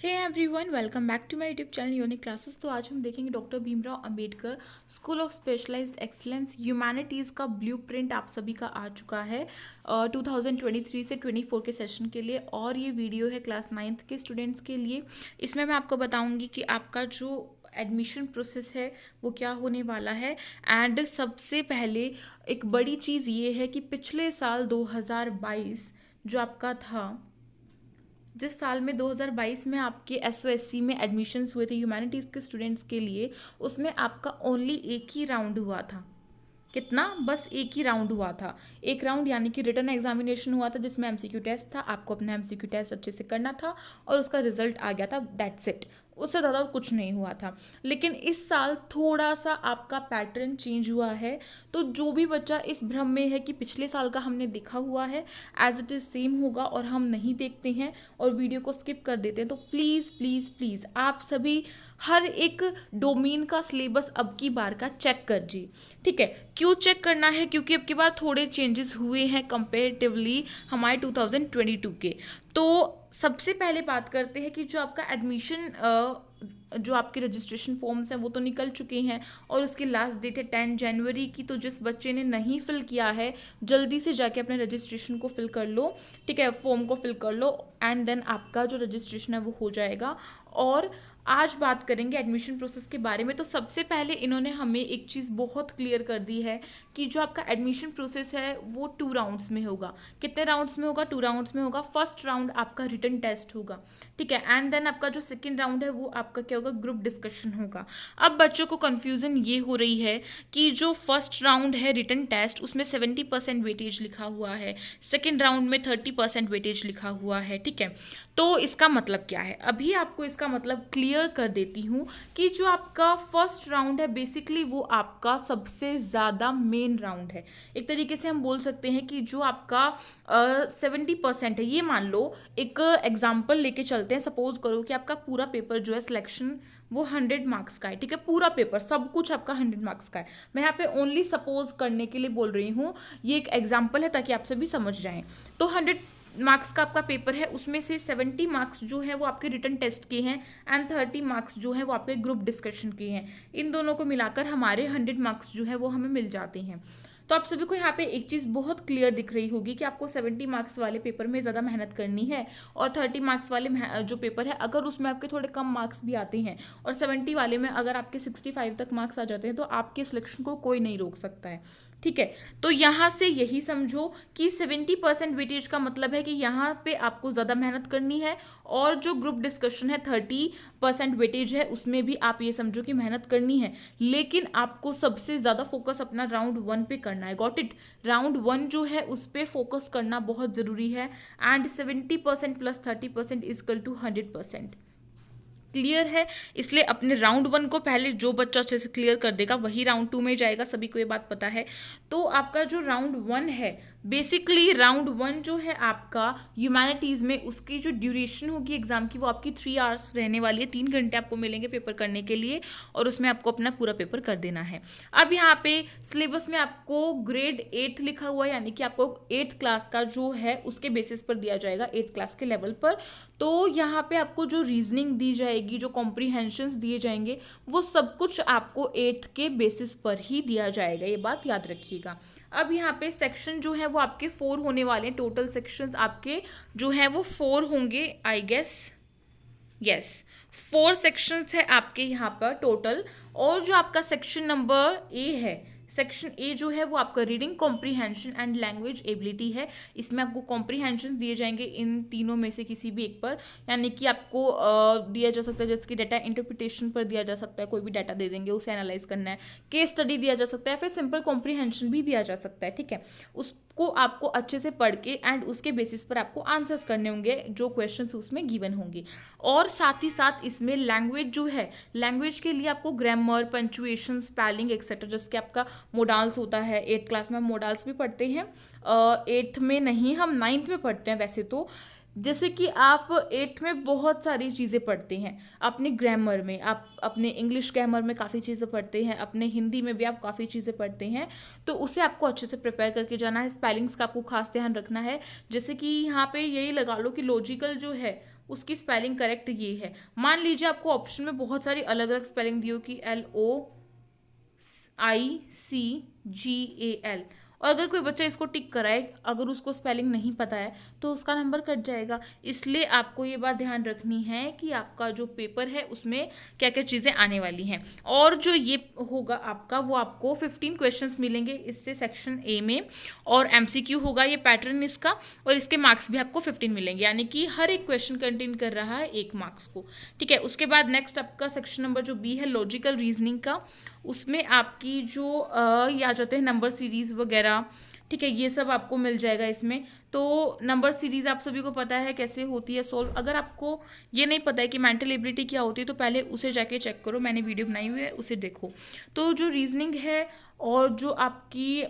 Hey everyone, welcome back to my YouTube channel unique classes. तो आज हम देखेंगे doctor Bhimrao Ambedkar school of specialised excellence humanities का blueprint आप सभी का आ चुका है 2023 से 24 के सेशन के लिए। और ये वीडियो है क्लास 9th के स्टूडेंट्स के लिए। इसमें मैं आपको बताऊंगी कि आपका जो एडमिशन प्रोसेस है वो क्या होने वाला है। एंड सबसे पहले एक बड़ी चीज़ ये है कि पिछले साल 2022 जो आपका था, जिस साल में 2022 में आपके एसओएससी में एडमिशन्स हुए थे ह्यूमैनिटीज़ के स्टूडेंट्स के लिए, उसमें आपका ओनली एक ही राउंड हुआ था। कितना? बस एक ही राउंड हुआ था। एक राउंड यानी कि रिटन एग्जामिनेशन हुआ था जिसमें एमसीक्यू टेस्ट था। आपको अपना एमसीक्यू टेस्ट अच्छे से करना था और उसका रिजल्ट आ गया था, दैट्स इट। उससे ज़्यादा कुछ नहीं हुआ था। लेकिन इस साल थोड़ा सा आपका पैटर्न चेंज हुआ है। तो जो भी बच्चा इस भ्रम में है कि पिछले साल का हमने देखा हुआ है एज इट इज़ सेम होगा और हम नहीं देखते हैं और वीडियो को स्किप कर देते हैं, तो प्लीज़ प्लीज़ प्लीज़ आप सभी हर एक डोमेन का सिलेबस अब की बार का चेक कर जी। ठीक है, क्यों चेक करना है? क्योंकि अब की बार थोड़े चेंजेस हुए हैं कंपेरेटिवली हमारे 2022 के। तो सबसे पहले बात करते हैं कि जो आपका एडमिशन जो आपके रजिस्ट्रेशन फॉर्म्स हैं वो तो निकल चुके हैं और उसकी लास्ट डेट है 10 जनवरी की। तो जिस बच्चे ने नहीं फिल किया है जल्दी से जाके अपने रजिस्ट्रेशन को फिल कर लो। ठीक है, फॉर्म को फिल कर लो एंड देन आपका जो रजिस्ट्रेशन है वो हो जाएगा। और आज बात करेंगे एडमिशन प्रोसेस के बारे में। तो सबसे पहले इन्होंने हमें एक चीज़ बहुत क्लियर कर दी है कि जो आपका एडमिशन प्रोसेस है वो 2 राउंड्स में होगा। कितने राउंड्स में होगा? 2 राउंड्स में होगा। फर्स्ट राउंड आपका रिटन टेस्ट होगा, ठीक है, एंड देन आपका जो सेकेंड राउंड है वो आपका क्या होगा? ग्रुप डिस्कशन होगा। अब बच्चों को कन्फ्यूज़न ये हो रही है कि जो फर्स्ट राउंड है रिटन टेस्ट उसमें 70% वेटेज लिखा हुआ है, सेकेंड राउंड में 30% वेटेज लिखा हुआ है। ठीक है, तो इसका मतलब क्या है? अभी आपको इसका मतलब क्लियर कर देती हूँ कि जो आपका फर्स्ट राउंड है बेसिकली वो आपका सबसे ज़्यादा मेन राउंड है। एक तरीके से हम बोल सकते हैं कि जो आपका 70% है, ये मान लो एक एग्जाम्पल लेके चलते हैं। सपोज करो कि आपका पूरा पेपर जो है सिलेक्शन वो 100 मार्क्स का है। ठीक है, पूरा पेपर सब कुछ आपका 100 मार्क्स का है। मैं यहाँ पे ओनली सपोज करने के लिए बोल रही हूँ, ये एक एग्जाम्पल है ताकि आप सभी समझ जाएं। तो 100 मार्क्स का आपका पेपर है, उसमें से 70 मार्क्स जो है वो आपके रिटन टेस्ट के हैं एंड 30 मार्क्स जो है वो आपके ग्रुप डिस्कशन के हैं। इन दोनों को मिलाकर हमारे 100 मार्क्स जो है वो हमें मिल जाते हैं। तो आप सभी को यहाँ पे एक चीज़ बहुत क्लियर दिख रही होगी कि आपको 70 मार्क्स वाले पेपर में ज़्यादा मेहनत करनी है और 30 मार्क्स वाले जो पेपर है अगर उसमें आपके थोड़े कम मार्क्स भी आते हैं और 70 वाले में अगर आपके 65 तक मार्क्स आ जाते हैं तो आपके सिलेक्शन को कोई नहीं रोक सकता है। ठीक है, तो यहाँ से यही समझो कि 70% वेटेज का मतलब है कि यहाँ पे आपको ज़्यादा मेहनत करनी है और जो ग्रुप डिस्कशन है 30% वेटेज है उसमें भी आप ये समझो कि मेहनत करनी है। लेकिन आपको सबसे ज़्यादा फोकस अपना राउंड 1 पे करना है। Got it? राउंड 1 जो है उस पर फोकस करना बहुत ज़रूरी है and 70% plus 30% is equal to 100%। Clear है? इसलिए अपने राउंड 1 को पहले जो बच्चा अच्छे से क्लियर कर देगा वही राउंड 2 में जाएगा, सभी को ये बात पता है। तो आपका जो राउंड 1 है बेसिकली राउंड 1 जो है आपका ह्यूमैनिटीज़ में उसकी जो ड्यूरेशन होगी एग्जाम की वो आपकी 3 आवर्स रहने वाली है। 3 घंटे आपको मिलेंगे पेपर करने के लिए और उसमें आपको अपना पूरा पेपर कर देना है। अब यहाँ पे सिलेबस में आपको ग्रेड 8 लिखा हुआ है यानी कि आपको 8th क्लास का जो है उसके बेसिस पर दिया जाएगा, 8th क्लास के लेवल पर। तो यहाँ पे आपको जो रीजनिंग दी जाएगी, जो कॉम्प्रीहेंशंस दिए जाएंगे वो सब कुछ आपको 8th के बेसिस पर ही दिया जाएगा, ये बात याद रखिएगा। अब यहाँ पे सेक्शन जो है वो आपके 4 होने वाले हैं। टोटल सेक्शंस आपके जो हैं वो 4 होंगे, आई गेस। यस, 4 सेक्शंस है आपके यहाँ पर टोटल। और जो आपका सेक्शन नंबर ए है, सेक्शन ए जो है वो आपका reading comprehension and language ability है। इसमें आपको कॉम्प्रीहेंशन दिए जाएंगे इन तीनों में से किसी भी एक पर, यानी कि आपको दिया जा सकता है जैसे कि डाटा इंटरप्रिटेशन पर दिया जा सकता है, कोई भी डाटा दे देंगे उसे एनालाइज करना है। केस स्टडी दिया जा सकता है, फिर सिंपल कॉम्प्रीहेंशन भी दिया जा सकता है। ठीक है, उसको आपको अच्छे से पढ़ के एंड उसके बेसिस पर आपको आंसर्स करने होंगे जो क्वेश्चंस उसमें गिवन होंगे। और साथ ही साथ इसमें लैंग्वेज जो है, लैंग्वेज के लिए आपको ग्रामर, पंचुएशन, स्पेलिंग एक्सेट्रा, जैसे आपका मोडाल्स होता है। 8th क्लास में हम मोडाल्स भी पढ़ते हैं, 8th में नहीं, हम 9th में पढ़ते हैं वैसे तो। जैसे कि आप 8th में बहुत सारी चीज़ें पढ़ते हैं अपने ग्रामर में, आप अपने इंग्लिश ग्रामर में काफ़ी चीज़ें पढ़ते हैं, अपने हिंदी में भी आप काफ़ी चीज़ें पढ़ते हैं। तो उसे आपको अच्छे से प्रिपेयर करके जाना है। स्पेलिंग्स का आपको खास ध्यान रखना है। जैसे कि यहाँ पे यही लगा लो कि लॉजिकल जो है उसकी स्पेलिंग करेक्ट ये है। मान लीजिए आपको ऑप्शन में बहुत सारी अलग अलग स्पेलिंग दी हो कि LOICGAL, और अगर कोई बच्चा इसको टिक कराए, अगर उसको स्पेलिंग नहीं पता है तो उसका नंबर कट जाएगा। इसलिए आपको ये बात ध्यान रखनी है कि आपका जो पेपर है उसमें क्या क्या चीज़ें आने वाली हैं। और जो ये होगा आपका, वो आपको 15 क्वेश्चंस मिलेंगे इससे सेक्शन ए में, और MCQ होगा ये पैटर्न इसका, और इसके मार्क्स भी आपको 15 मिलेंगे, यानी कि हर एक क्वेश्चन कंटेन कर रहा है 1 मार्क्स को। ठीक है, उसके बाद नेक्स्ट आपका सेक्शन नंबर जो बी है लॉजिकल रीजनिंग का, उसमें आपकी जो ये आ जाते हैं नंबर सीरीज वगैरह। ठीक है, ये सब आपको मिल जाएगा इसमें। तो नंबर सीरीज आप सभी को पता है कैसे होती है सॉल्व। अगर आपको ये नहीं पता है कि मेंटल एबिलिटी क्या होती है तो पहले उसे जाके चेक करो, मैंने वीडियो बनाई हुई है उसे देखो। तो जो रीजनिंग है और जो आपकी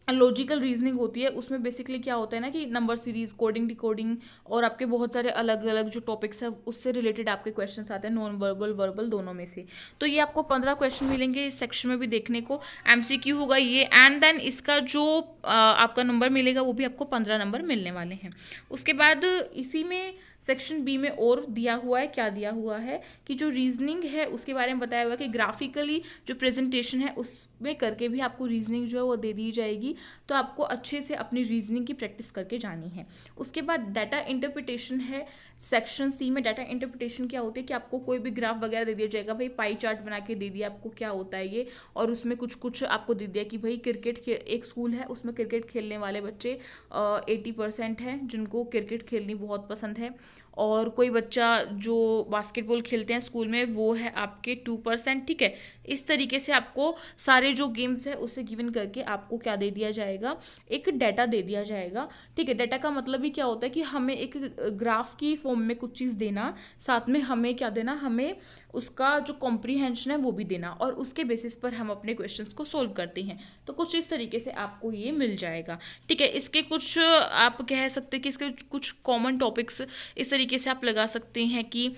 लॉजिकल रीजनिंग होती है उसमें बेसिकली क्या होता है ना कि नंबर सीरीज, कोडिंग, डिकोडिंग और आपके बहुत सारे अलग अलग जो टॉपिक्स है उससे रिलेटेड आपके क्वेश्चंस आते हैं, नॉन वर्बल वर्बल दोनों में से। तो ये आपको 15 क्वेश्चन मिलेंगे इस सेक्शन में भी देखने को। MCQ होगा ये, एंड देन इसका जो आपका नंबर मिलेगा वो भी आपको 15 नंबर मिलने वाले हैं। उसके बाद इसी में सेक्शन बी में और दिया हुआ है, क्या दिया हुआ है कि जो रीजनिंग है उसके बारे में बताया हुआ है कि ग्राफिकली जो प्रेजेंटेशन है उसमें करके भी आपको रीजनिंग जो है वो दे दी जाएगी। तो आपको अच्छे से अपनी रीजनिंग की प्रैक्टिस करके जानी है। उसके बाद डाटा इंटरप्रिटेशन है सेक्शन सी में। डाटा इंटरप्रिटेशन क्या होती है कि आपको कोई भी ग्राफ वगैरह दे दिया जाएगा, भाई पाई चार्ट बना के दे दिया आपको क्या होता है ये, और उसमें कुछ कुछ आपको दे दिया कि भाई क्रिकेट एक स्कूल है उसमें क्रिकेट खेलने वाले बच्चे 80% हैं जिनको क्रिकेट खेलनी बहुत पसंद है, और कोई बच्चा जो बास्केटबॉल खेलते हैं स्कूल में वो है आपके 2%। ठीक है, इस तरीके से आपको सारे जो गेम्स है उसे गिवन करके आपको क्या दे दिया जाएगा, एक डाटा दे दिया जाएगा। ठीक है, डाटा का मतलब ही क्या होता है कि हमें एक ग्राफ की फॉर्म में कुछ चीज़ देना, साथ में हमें क्या देना, हमें उसका जो कॉम्प्रीहेंशन है वो भी देना, और उसके बेसिस पर हम अपने क्वेश्चंस को सोल्व करते हैं। तो कुछ इस तरीके से आपको ये मिल जाएगा। ठीक है, इसके कुछ आप कह सकते हैं कि इसके कुछ कॉमन टॉपिक्स इस तरीके से आप लगा सकते हैं कि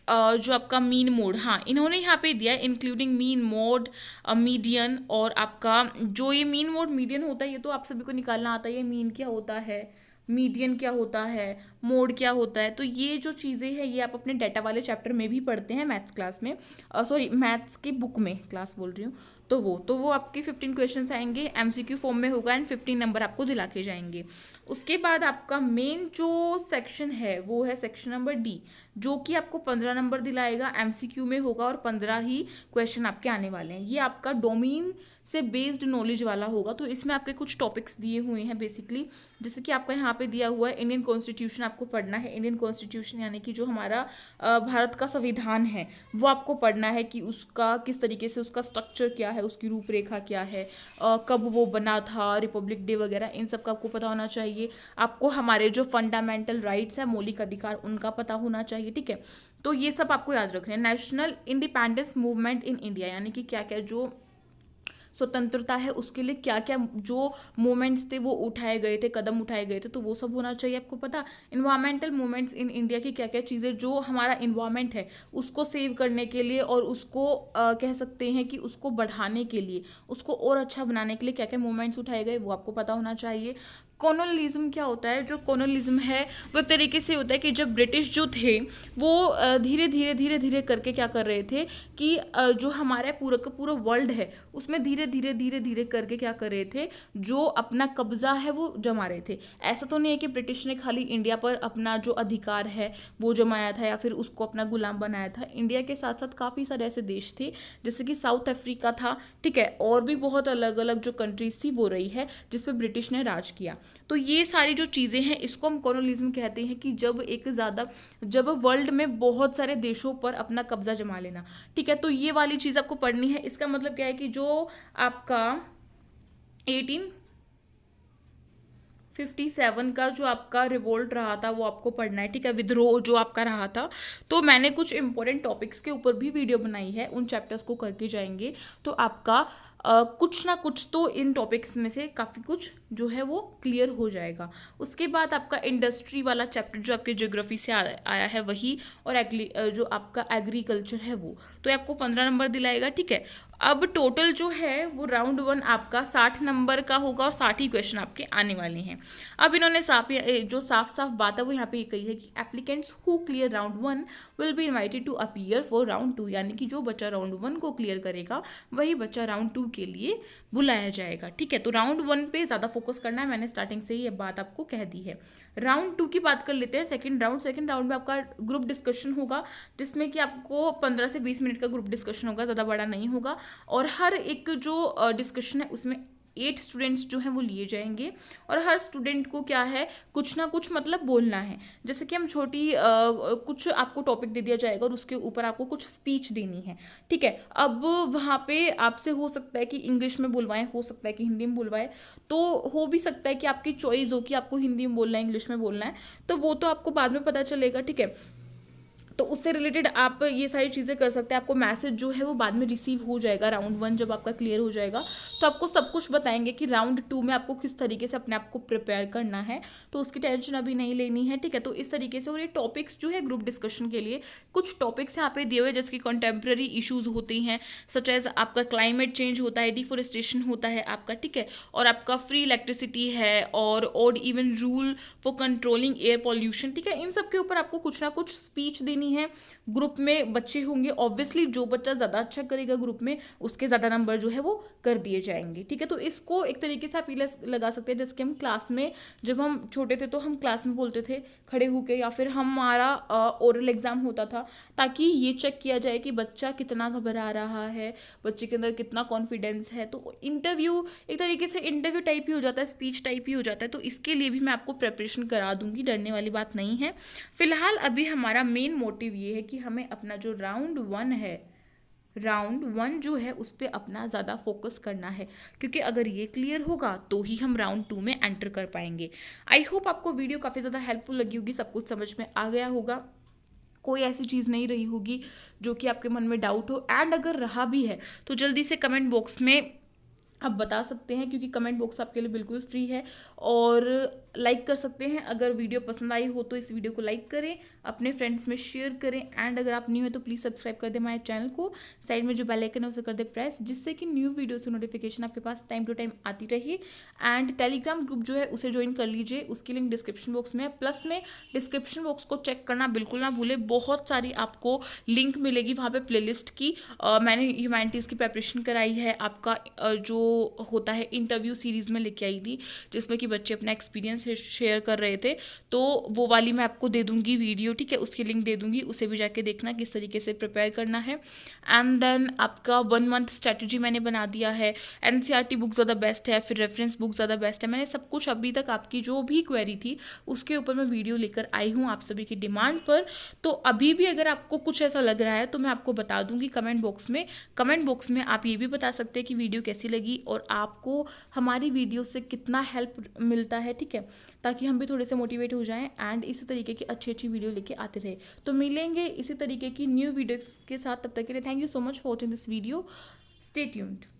जो आपका मीन मोड, हाँ इन्होंने यहाँ पे दिया है इंक्लूडिंग मीन मोड, मीडियन, और आपका जो ये मीन मोड मीडियन होता है ये तो आप सभी को निकालना आता है, ये मीन क्या होता है, मीडियन क्या होता है, मोड क्या होता है। तो ये जो चीज़ें हैं ये आप अपने डाटा वाले चैप्टर में भी पढ़ते हैं मैथ्स क्लास में, सॉरी मैथ्स की बुक में, क्लास बोल रही हूँ। तो वो आपके 15 क्वेश्चंस आएंगे, MCQ फॉर्म में होगा, एंड 15 नंबर आपको दिला के जाएंगे। उसके बाद आपका मेन जो सेक्शन है वो है सेक्शन नंबर डी, जो कि आपको 15 नंबर दिलाएगा, MCQ में होगा और 15 ही क्वेश्चन आपके आने वाले हैं। ये आपका डोमेन से बेस्ड नॉलेज वाला होगा। तो इसमें आपके कुछ टॉपिक्स दिए हुए हैं बेसिकली, जैसे कि आपका यहाँ पे दिया हुआ है इंडियन कॉन्स्टिट्यूशन आपको पढ़ना है। इंडियन कॉन्स्टिट्यूशन यानी कि जो हमारा भारत का संविधान है वो आपको पढ़ना है कि उसका किस तरीके से, उसका स्ट्रक्चर क्या है, उसकी रूपरेखा क्या है, कब वो बना था, रिपब्लिक डे वगैरह, इन सब का आपको पता होना चाहिए। आपको हमारे जो फंडामेंटल राइट्स है, मौलिक अधिकार, उनका पता होना चाहिए। ठीक है, तो ये सब आपको याद रखना है। National independence movement in India, यानी कि क्या क्या जो स्वतंत्रता है उसके लिए क्या क्या जो मूवमेंट्स थे वो उठाए गए थे, कदम उठाए गए थे, तो वो सब होना चाहिए आपको पता। इन्वायरमेंटल मूवमेंट्स इन इंडिया की क्या क्या चीज़ें, जो हमारा इन्वायरमेंट है उसको सेव करने के लिए और उसको कह सकते हैं कि उसको बढ़ाने के लिए, उसको और अच्छा बनाने के लिए क्या क्या मूवमेंट्स उठाए गए वो आपको पता होना चाहिए। कॉलोनलिज्म क्या होता है, जो कॉलोनलिज्म है वो एक तरीके से होता है कि जब ब्रिटिश जो थे वो धीरे धीरे धीरे धीरे करके क्या कर रहे थे कि जो हमारा पूरा का पूरा वर्ल्ड है उसमें धीरे धीरे धीरे धीरे करके क्या कर रहे थे, जो अपना कब्जा है वो जमा रहे थे। ऐसा तो नहीं है कि ब्रिटिश ने खाली इंडिया पर अपना जो अधिकार है वो जमाया था या फिर उसको अपना गुलाम बनाया था। इंडिया के साथ साथ काफ़ी सारे ऐसे देश थे जैसे कि साउथ अफ्रीका था, ठीक है, और भी बहुत अलग अलग जो कंट्रीज थी वो रही है जिस पर ब्रिटिश ने राज किया। तो ये सारी जो चीज़ें हैं इसको हम कॉलोनियलिज्म कहते हैं कि जब वर्ल्ड में बहुत सारे देशों पर अपना कब्जा जमा लेना। ठीक है, तो ये वाली चीज़ आपको पढ़नी है। इसका मतलब क्या है कि जो आपका 1857 का जो आपका रिवोल्ट रहा था वो आपको पढ़ना है। ठीक है, विद्रोह जो आपका रहा था, तो मैंने कुछ इंपॉर्टेंट टॉपिक्स के ऊपर भी वीडियो बनाई है, उन चैप्टर्स को करके जाएंगे तो आपका कुछ ना कुछ तो इन टॉपिक्स में से काफ़ी कुछ जो है वो क्लियर हो जाएगा। उसके बाद आपका इंडस्ट्री वाला चैप्टर जो आपके ज्योग्राफी से आया है वही, और जो आपका एग्रीकल्चर है वो, तो ये आपको 15 नंबर दिलाएगा, ठीक है। अब टोटल जो है वो राउंड 1 आपका 60 नंबर का होगा और 60 ही क्वेश्चन आपके आने वाले हैं। अब इन्होंने जो साफ साफ बात है वो यहाँ पे कही है कि applicants who clear round 1 will be invited to appear for round 2, यानी कि जो बच्चा राउंड 1 को क्लियर करेगा वही बच्चा राउंड 2 के लिए बुलाया जाएगा, ठीक है। तो राउंड 1 पे ज़्यादा फोकस करना है, मैंने स्टार्टिंग से ही ये बात आपको कह दी है। राउंड 2 की बात कर लेते हैं, सेकंड राउंड में आपका ग्रुप डिस्कशन होगा, जिसमें कि आपको 15 से 20 मिनट का ग्रुप डिस्कशन होगा, ज़्यादा बड़ा नहीं होगा, और हर एक जो डिस्कशन है उसमें 8 स्टूडेंट्स जो हैं वो लिए जाएंगे, और हर स्टूडेंट को क्या है कुछ ना कुछ मतलब बोलना है। जैसे कि हम कुछ आपको टॉपिक दे दिया जाएगा और उसके ऊपर आपको कुछ स्पीच देनी है, ठीक है। अब वहाँ पे आपसे हो सकता है कि इंग्लिश में बुलवाएं, हो सकता है कि हिंदी में बुलवाएं, तो हो भी सकता है कि आपकी चॉइस हो कि आपको हिंदी में बोलना है इंग्लिश में बोलना है, तो वो तो आपको बाद में पता चलेगा, ठीक है। तो उससे रिलेटेड आप ये सारी चीज़ें कर सकते हैं, आपको मैसेज जो है वो बाद में रिसीव हो जाएगा। राउंड 1 जब आपका क्लियर हो जाएगा तो आपको सब कुछ बताएंगे कि राउंड 2 में आपको किस तरीके से अपने आप को प्रिपेयर करना है, तो उसकी टेंशन अभी नहीं लेनी है, ठीक है। तो इस तरीके से, और ये टॉपिक्स जो है ग्रुप डिस्कशन के लिए कुछ टॉपिक्स यहाँ पे दिए हुए जैसे कि कंटेम्प्रेरी इशूज़ होते हैं, सच एज आपका क्लाइमेट चेंज होता है, डिफोरेस्टेशन होता है आपका, ठीक है, और आपका फ्री इलेक्ट्रिसिटी है, और odd even rule for controlling air pollution, ठीक है। इन सब के ऊपर आपको कुछ ना कुछ स्पीच देनी है। ग्रुप में बच्चे होंगे, ऑब्वियसली जो बच्चा ज़्यादा अच्छा करेगा ग्रुप में उसके ज़्यादा नंबर जो है वो कर दिए जाएंगे, ठीक है। तो इसको एक तरीके से आप लगा सकते हैं जैसे कि हम क्लास में, जब हम छोटे थे तो हम क्लास में बोलते थे खड़े होके, या फिर हमारा ओरल एग्जाम होता था ताकि ये चेक किया जाए कि बच्चा कितना घबरा रहा है, बच्चे के अंदर कितना कॉन्फिडेंस है। तो इंटरव्यू एक तरीके से इंटरव्यू टाइप ही हो जाता है, स्पीच टाइप ही हो जाता है। तो इसके लिए भी मैं आपको प्रिपरेशन करा दूंगी, डरने वाली बात नहीं है। फिलहाल अभी हमारा मेन मोटिव ये है कि हमें अपना जो राउंड 1 जो है उस पर अपना ज़्यादा फोकस करना है, क्योंकि अगर ये क्लियर होगा तो ही हम राउंड 2 में एंटर कर पाएंगे। आई होप आपको वीडियो काफ़ी ज़्यादा हेल्पफुल लगी होगी, सब कुछ समझ में आ गया होगा, कोई ऐसी चीज़ नहीं रही होगी जो कि आपके मन में डाउट हो। एंड अगर रहा भी है तो जल्दी से कमेंट बॉक्स में आप बता सकते हैं, क्योंकि कमेंट बॉक्स आपके लिए बिल्कुल फ्री है। और लाइक कर सकते हैं, अगर वीडियो पसंद आई हो तो इस वीडियो को लाइक करें, अपने फ्रेंड्स में शेयर करें, एंड अगर आप न्यू है तो प्लीज़ सब्सक्राइब कर दें हमारे चैनल को। साइड में जो बेल आइकन है उसे कर दे प्रेस, जिससे कि न्यू वीडियो से नोटिफिकेशन आपके पास टाइम टू टाइम आती रहे। एंड टेलीग्राम ग्रुप जो है उसे ज्वाइन कर लीजिए, उसकी लिंक डिस्क्रिप्शन बॉक्स में है। प्लस में डिस्क्रिप्शन बॉक्स को चेक करना बिल्कुल ना भूले, बहुत सारी आपको लिंक मिलेगी वहाँ पे प्लेलिस्ट की। मैंने ह्यूमैनिटीज़ की प्रिपरेशन कराई है, आपका जो होता है इंटरव्यू सीरीज़ में लेके आई थी, जिसमें कि बच्चे अपना एक्सपीरियंस शेयर कर रहे थे, तो वो वाली मैं आपको दे दूंगी वीडियो, ठीक है, उसकी लिंक दे दूंगी, उसे भी जाके देखना किस तरीके से प्रिपेयर करना है। एंड देन आपका 1 मंथ स्ट्रैटेजी मैंने बना दिया है, एनसीईआरटी बुक ज़्यादा बेस्ट है, फिर रेफरेंस बुक ज़्यादा बेस्ट है। मैंने सब कुछ अभी तक आपकी जो भी क्वेरी थी उसके ऊपर मैं वीडियो लेकर आई हूँ आप सभी की डिमांड पर। तो अभी भी अगर आपको कुछ ऐसा लग रहा है तो मैं आपको बता दूंगी कमेंट बॉक्स में आप ये भी बता सकते हैं कि वीडियो कैसी लगी और आपको हमारी वीडियो से कितना हेल्प मिलता है, ठीक है, ताकि हम भी थोड़े से मोटिवेट हो जाएं एंड इसी तरीके की अच्छी अच्छी वीडियो लेके आते रहे। तो मिलेंगे इसी तरीके की न्यू वीडियोस के साथ, तब तक के लिए thank you so much for watching this video, stay tuned.